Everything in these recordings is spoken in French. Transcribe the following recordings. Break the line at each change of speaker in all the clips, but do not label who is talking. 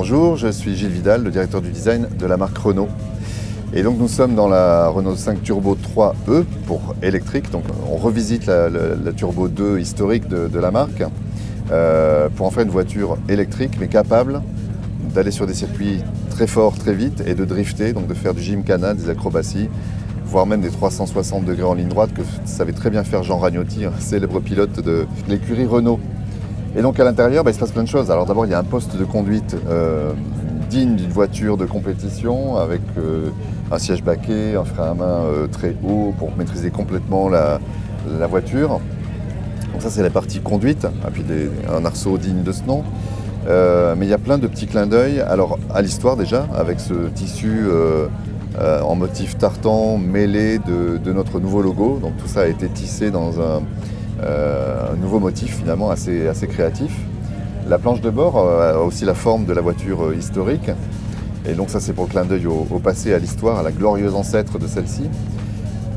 Bonjour, je suis Gilles Vidal, le directeur du design de la marque Renault. Et donc nous sommes dans la Renault 5 Turbo 3E pour électrique. Donc on revisite la Turbo 2 historique de la marque pour en faire une voiture électrique mais capable d'aller sur des circuits très forts très vite et de drifter, donc de faire du gymkhana, des acrobaties, voire même des 360 degrés en ligne droite que savait très bien faire Jean Ragnotti, un célèbre pilote de l'écurie Renault. Et donc à l'intérieur, il se passe plein de choses. Alors d'abord, il y a un poste de conduite digne d'une voiture de compétition avec un siège baquet, un frein à main très haut pour maîtriser complètement la voiture. Donc ça, c'est la partie conduite, et puis un arceau digne de ce nom. Mais il y a plein de petits clins d'œil. Alors à l'histoire déjà, avec ce tissu en motif tartan mêlé de notre nouveau logo. Donc tout ça a été tissé dans un nouveau motif finalement assez créatif. La planche de bord a aussi la forme de la voiture historique. Et donc ça c'est pour le clin d'œil au passé, à l'histoire, à la glorieuse ancêtre de celle-ci.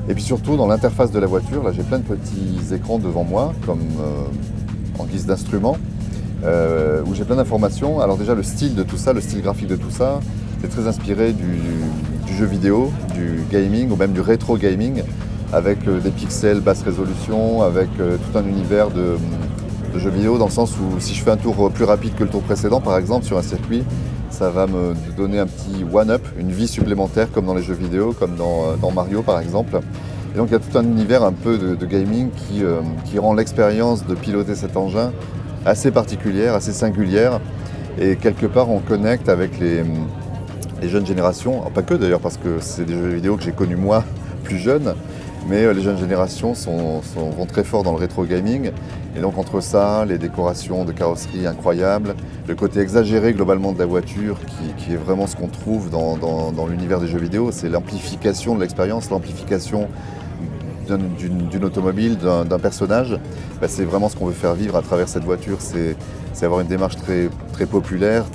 Et puis surtout dans l'interface de la voiture, là j'ai plein de petits écrans devant moi, comme en guise d'instrument, où j'ai plein d'informations. Alors déjà le style de tout ça, le style graphique de tout ça, c'est très inspiré du jeu vidéo, du gaming ou même du rétro gaming, avec des pixels basse résolution, avec tout un univers de jeux vidéo, dans le sens où si je fais un tour plus rapide que le tour précédent, par exemple, sur un circuit, ça va me donner un petit one-up, une vie supplémentaire, comme dans les jeux vidéo, comme dans Mario, par exemple. Et donc il y a tout un univers un peu de gaming qui rend l'expérience de piloter cet engin assez particulière, assez singulière. Et quelque part, on connecte avec les jeunes générations, pas que d'ailleurs, parce que c'est des jeux vidéo que j'ai connus moi, plus jeune, mais les jeunes générations vont très fort dans le rétro gaming. Et donc entre ça, les décorations de carrosserie incroyables, le côté exagéré globalement de la voiture qui est vraiment ce qu'on trouve dans l'univers des jeux vidéo, c'est l'amplification de l'expérience, l'amplification d'une automobile, d'un personnage. C'est vraiment ce qu'on veut faire vivre à travers cette voiture, c'est avoir une démarche très populaire,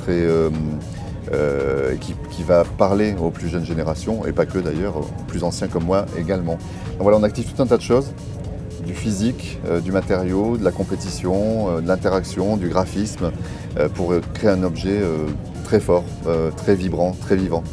qui va parler aux plus jeunes générations, et pas que d'ailleurs, aux plus anciens comme moi également. Donc voilà, on active tout un tas de choses, du physique, du matériau, de la compétition, de l'interaction, du graphisme, pour créer un objet très fort, très vibrant, très vivant.